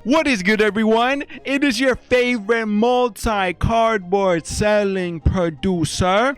What is good, everyone? It is your favorite multi-cardboard selling producer.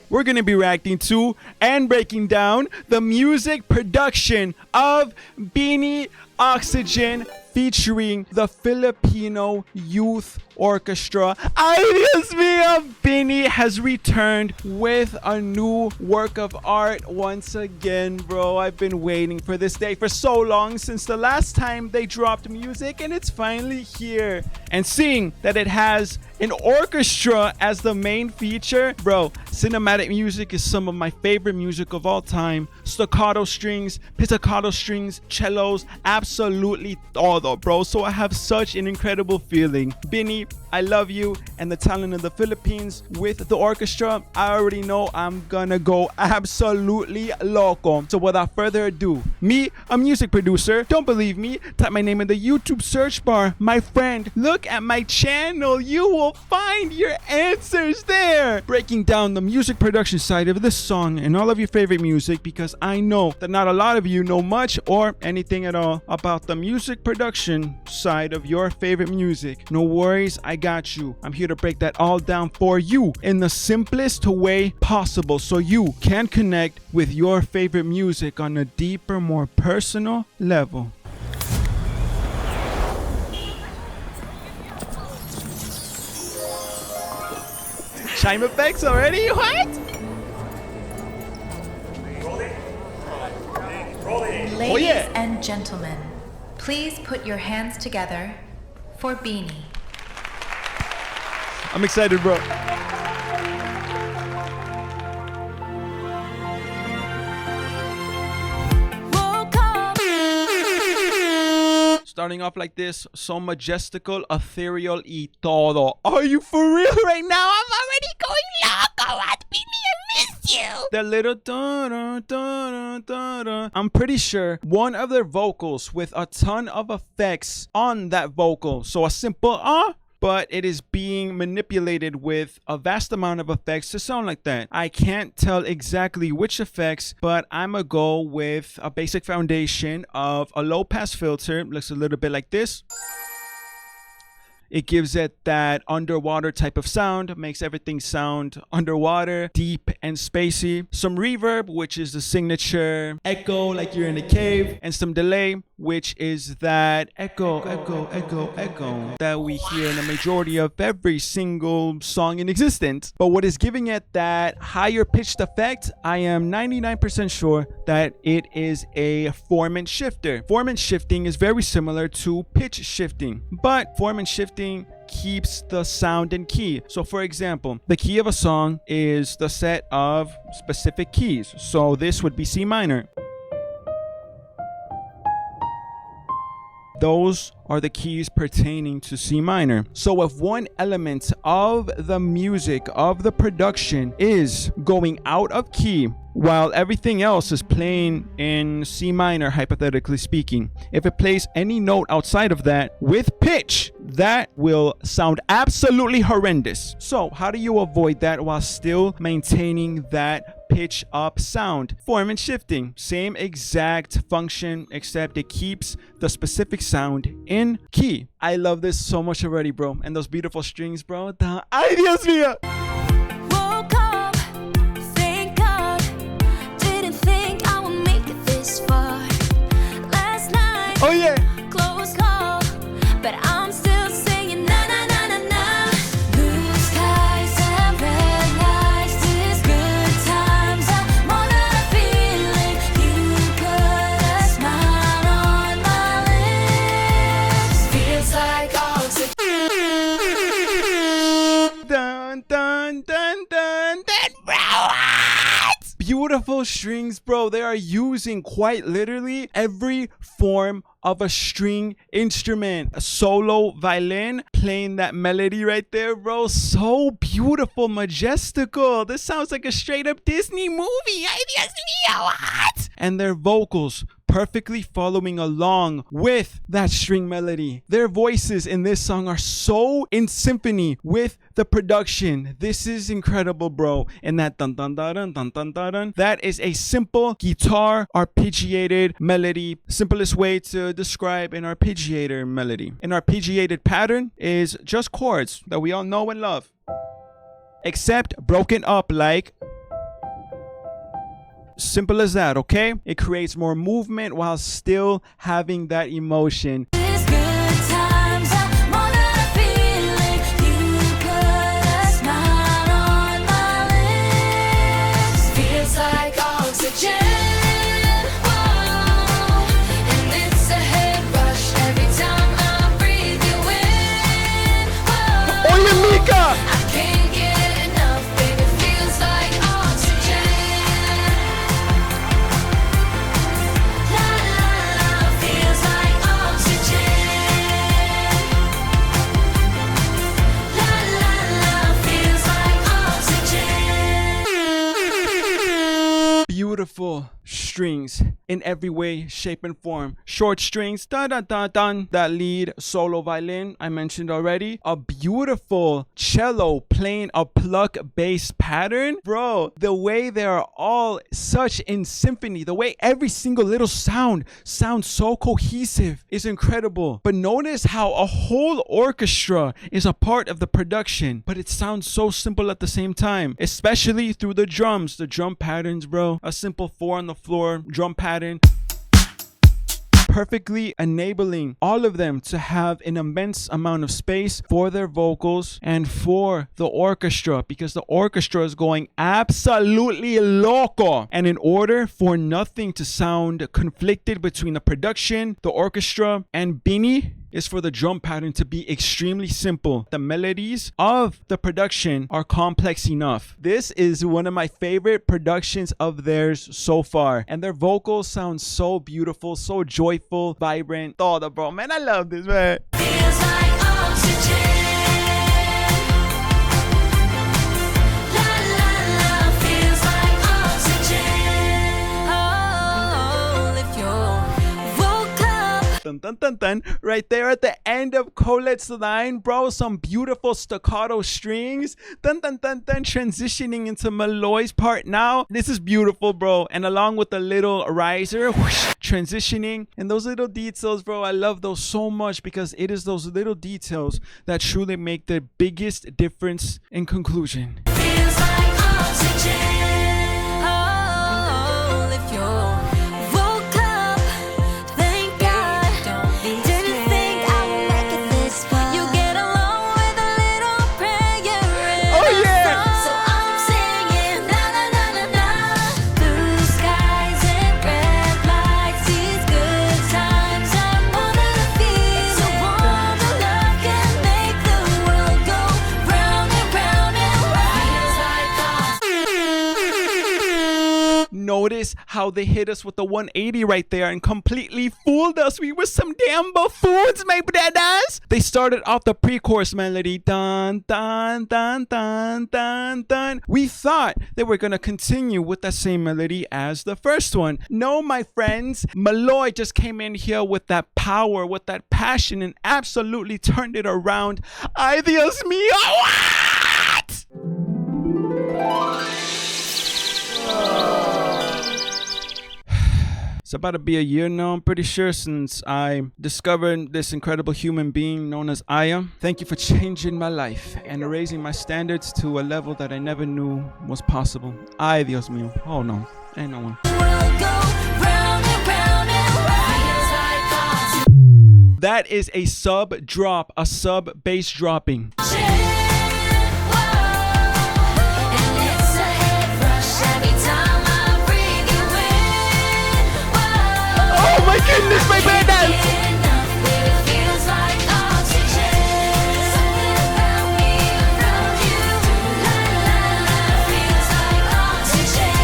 We're going to be reacting to and breaking down the music production of Bini Oxygen featuring the Filipino Youth Orchestra. Alias Mia, Bini has returned with a new work of art once again, bro. I've been waiting for this day for so long, since the last time they dropped music, and it's finally here. And seeing that it has an orchestra as the main feature, bro, cinematic music is some of my favorite music of all time. Staccato strings, pizzicato strings, cellos, absolutely todo, bro. So I have such an incredible feeling. Bini, I love you, and the talent of the Philippines with the orchestra, I already know I'm gonna go absolutely loco. So without further ado, me, a music producer, don't believe me? Type my name in the YouTube search bar. My friend, look at my channel. You will find your answers there. Breaking down the music production side of this song and all of your favorite music, because I know that not a lot of you know much or anything at all about the music production side of your favorite music. No worries, I got you. I'm here to break that all down for you in the simplest way possible, so you can connect with your favorite music on a deeper, more personal level. Chime effects already? What? Ladies and gentlemen, please put your hands together for Bini. I'm excited, bro. Starting off like this, so majestical, ethereal y todo. Are you for real right now? I'm already going loco. What, Bini? I missed you. That little da-da, da-da, da-da. I'm pretty sure one of their vocals with a ton of effects on that vocal. So a simple but it is being manipulated with a vast amount of effects to sound like that. I can't tell exactly which effects, but I'm gonna go with a basic foundation of a low pass filter. Looks a little bit like this. It gives it that underwater type of sound, makes everything sound underwater, deep and spacey. Some reverb, which is the signature echo like you're in a cave, and some delay, which is that echo that we hear in the majority of every single song in existence. But what is giving it that higher pitched effect, I am 99% sure that it is a form and shifter. Form and shifting is very similar to pitch shifting, but form and shifting keeps the sound in key. So for example, the key of a song is the set of specific keys. So this would be C minor. Those are the keys pertaining to C minor. So if one element of the music, of the production, is going out of key while everything else is playing in C minor, hypothetically speaking, if it plays any note outside of that with pitch, that will sound absolutely horrendous. So how do you avoid that while still maintaining that pitch up sound? Form and shifting, same exact function, except it keeps the specific sound in key. I love this so much already, bro. And those beautiful strings, bro. Ay, Dios mío. Woke up, thank God, didn't think I would make it this far. Last night, oh yeah, close call, but I'm still singing na na na na na. Blue skies and red lights, this good times. I'm on a feeling. You put a smile on my lips. Feels like oxygen. dun dun dun dun dun, bro. What? Beautiful strings, bro. They are using quite literally every form of a string instrument. A solo violin playing that melody right there, bro. So beautiful, majestical. This sounds like a straight up Disney movie. Ay, Dios mío, what? And their vocals perfectly following along with that string melody. Their voices in this song are so in symphony with the production. This is incredible, bro. And that dun dun dun dun dun dun dun dun, that is a simple guitar arpeggiated melody. Simplest way to describe an arpeggiator melody. An arpeggiated pattern is just chords that we all know and love, except broken up like. Simple as that, okay? It creates more movement while still having that emotion. These good times are more than a feeling. You put a smile on my lips. Feels like oxygen. Whoa. And it's a head rush every time I breathe you in. Whoa. Oye, Mika! I can't get enough, baby. Feels like oxygen. La la la, feels like oxygen. La la la, feels like oxygen. Beautiful strings in every way, shape, and form. Short strings, dun dun dun dun. That lead solo violin I mentioned already. A beautiful cello playing a pluck bass pattern. Bro, the way they are all such in symphony, the way every single little sound sounds so cohesive is incredible. But notice how a whole orchestra is a part of the production, but it sounds so simple at the same time, especially through the drums. The drum patterns, bro. A simple 4 on the floor drum pattern, perfectly enabling all of them to have an immense amount of space for their vocals and for the orchestra, because the orchestra is going absolutely loco. And in order for nothing to sound conflicted between the production, the orchestra, and Bini, is for the drum pattern to be extremely simple. The melodies of the production are complex enough. This is one of my favorite productions of theirs so far. And their vocals sound so beautiful, so joyful, vibrant. Todo, bro. Man, I love this, man. Feels like oxygen. La la la, feels like oxygen. Oh, if you woke up. Dun, dun, dun, dun. Right there at the end of Colette's line, bro, some beautiful staccato strings. Dun, dun, dun, dun. Transitioning into Malloy's part now. This is beautiful, bro. And along with the little riser, whoosh, transitioning. And those little details, bro, I love those so much, because it is those little details that truly make the biggest difference in conclusion. Feels like oxygen. Oh, if you woke up, thank God. Didn't think I would make it this far. You get along with a little prayer. Oh, yeah. So I'm singing na na na na na. Blue skies and red lights. These good times are more than a feeling. So warm the love can make the world go round and round and round. Feels like Notice how they hit us with the 180 right there and completely fooled us. We were some damn buffoons, my brothers. They started off the pre-chorus melody, dun dun dun dun dun dun. We thought they were gonna continue with that same melody as the first one. No, my friends, Malloy just came in here with that power, with that passion, and absolutely turned it around. Ay, Dios mío, what? It's about to be a year now, I'm pretty sure, since I discovered this incredible human being known as Aya. Thank you for changing my life and raising my standards to a level that I never knew was possible. Ay, Dios mío. Oh no, ain't no one. world go round and round and round. Feels like oxygen. That is a sub drop, a sub bass dropping. Whoa. And it's a head rush every time I breathe you in. Whoa. Oh my goodness, my goodness! Enough, baby, feels like oxygen. Something about me around you. La la la, feels like oxygen.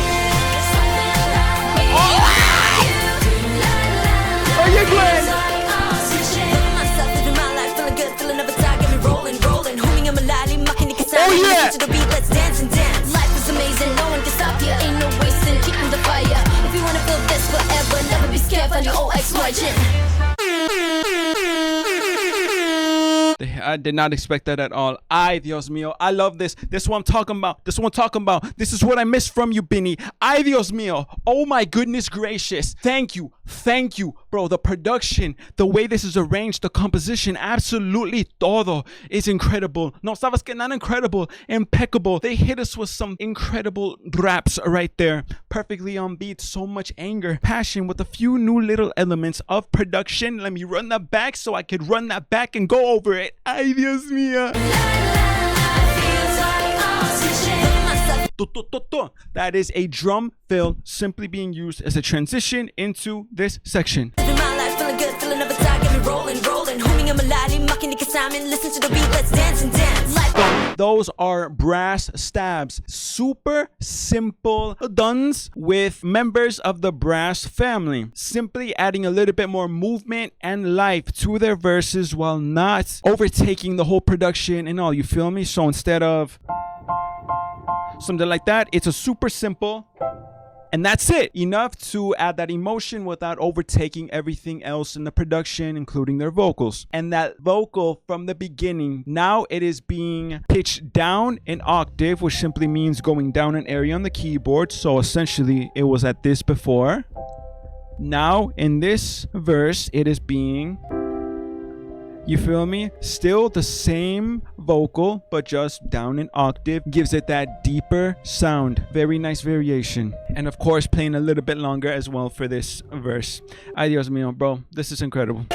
Something about me around you. La la la, Are you good? feels like oxygen. Feeling myself, living my life, feeling good, feeling of a tag, get me rolling, rolling. Homing in my life, making it sound. Oh, yeah. To the beat, let's dance and dance. Life is amazing, no one can stop you. Ain't no wasting, keeping the fire. If you wanna feel this forever, never be scared, find your I did not expect that at all. Ay, Dios mío. I love this. This is what I'm talking about. This is what I'm talking about. This is what I missed from you, Bini. Ay, Dios mío. Oh my goodness gracious. Thank you. Thank you, bro. The production, the way this is arranged, the composition, absolutely todo is incredible. No, sabes que not incredible, impeccable. They hit us with some incredible raps right there. Perfectly on beat. So much anger, passion with a few new little elements of production. Let me run that back so I could run that back and go over it. Ay, Dios mío. That is a drum fill simply being used as a transition into this section. Those are brass stabs. Super simple duns with members of the brass family. Simply adding a little bit more movement and life to their verses while not overtaking the whole production and all. You feel me? So instead of something like that, it's a super simple, and that's it. Enough to add that emotion without overtaking everything else in the production, including their vocals. And that vocal from the beginning, now it is being pitched down an octave, which simply means going down an area on the keyboard. So essentially it was at this before. Now in this verse, it is being, you feel me? Still the same vocal, but just down an octave. Gives it that deeper sound. Very nice variation. And of course, playing a little bit longer as well for this verse. Ay, Dios mío, bro. This is incredible.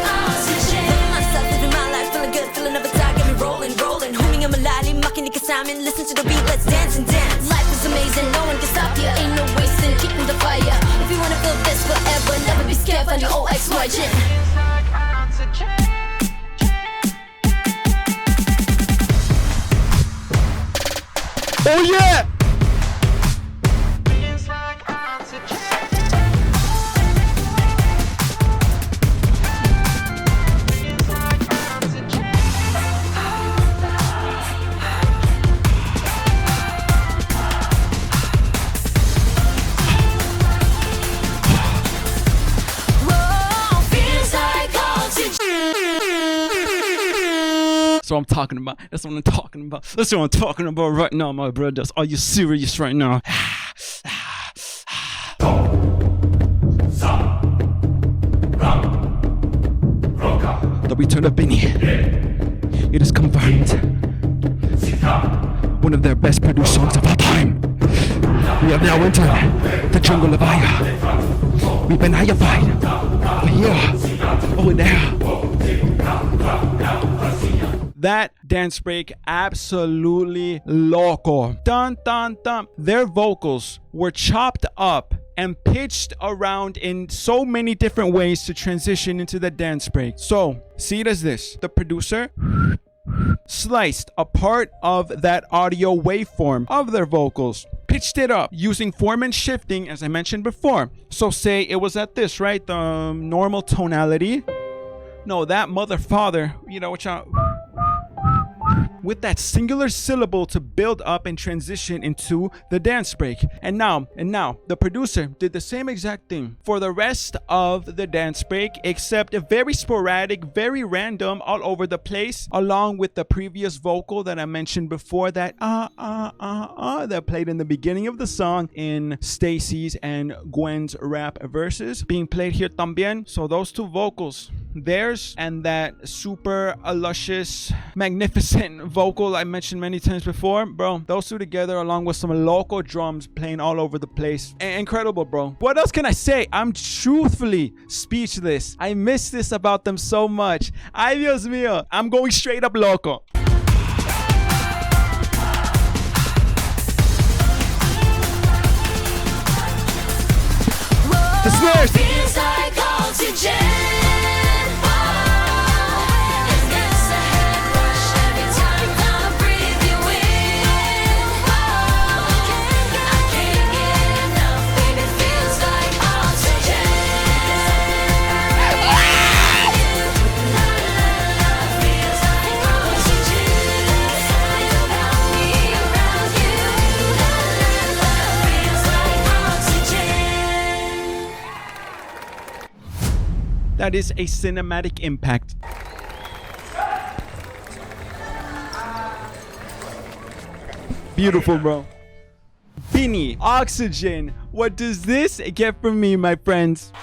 Listen to the beat, let's dance and dance. Life is amazing, no one can stop you. Ain't no wasting, keeping the fire. If you wanna feel this forever, never be scared, find your OXY. Oh yeah! That's what I'm talking about. That's what I'm talking about. That's what I'm talking about right now, my brothers. Are you serious right now? The return of Bini. It is confirmed. One of their best produced songs of all time. We have now entered the jungle of Aya. We've been Ayafied. We're here. Oh, we're there. That dance break, absolutely loco. Dun dun dun. Their vocals were chopped up and pitched around in so many different ways to transition into the dance break. So, see it as this. The producer sliced a part of that audio waveform of their vocals, pitched it up using form and shifting, as I mentioned before. So say it was at this, right? The normal tonality. No, that mother father, you know, which with that singular syllable to build up and transition into the dance break. And now, the producer did the same exact thing for the rest of the dance break, except a very sporadic, very random, all over the place, along with the previous vocal that I mentioned before, that that played in the beginning of the song in Stacy's and Gwen's rap verses, being played here también. So those two vocals, theirs and that super luscious, magnificent vocal I mentioned many times before, bro, those two together along with some local drums playing all over the place. Incredible, bro. What else can I say? I'm truthfully speechless. I miss this about them so much. Ay, Dios mío. I'm going straight up loco. The snares. Feels like oxygen. That is a cinematic impact. Beautiful, bro. Bini, Oxygen. What does this get from me, my friends?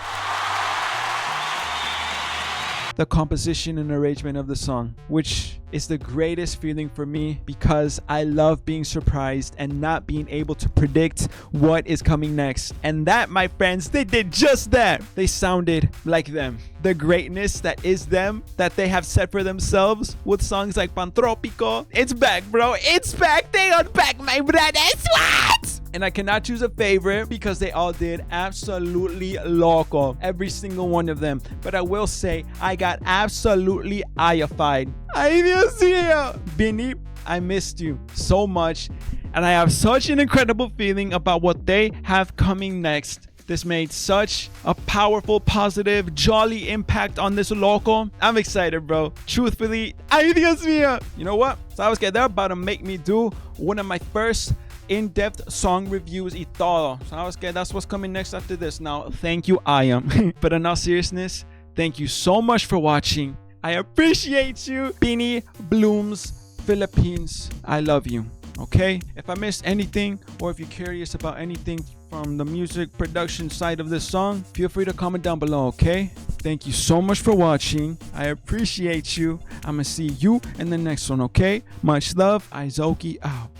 The composition and arrangement of the song, which is the greatest feeling for me because I love being surprised and not being able to predict what is coming next. And that, my friends, they did just that. They sounded like them. The greatness that is them, that they have set for themselves with songs like Pantropico. It's back, bro. It's back. They are back, my brothers. What? And I cannot choose a favorite because they all did absolutely loco. Every single one of them. But I will say, I got absolutely eye-ified. Ay, Dios mío. Bini, I missed you so much. And I have such an incredible feeling about what they have coming next. This made such a powerful, positive, jolly impact on this loco. I'm excited, bro. Truthfully, ay, Dios mío. You know what? Sabes que they're about to make me do one of my first in-depth song reviews y todo. Sabes que that's what's coming next after this. Now, thank you, I am. But in all seriousness, thank you so much for watching. I appreciate you. Bini, Blooms, Philippines. I love you. Okay? If I missed anything or if you're curious about anything from the music production side of this song, feel free to comment down below, okay? Thank you so much for watching. I appreciate you. I'm gonna see you in the next one, okay? Much love. Izoki out.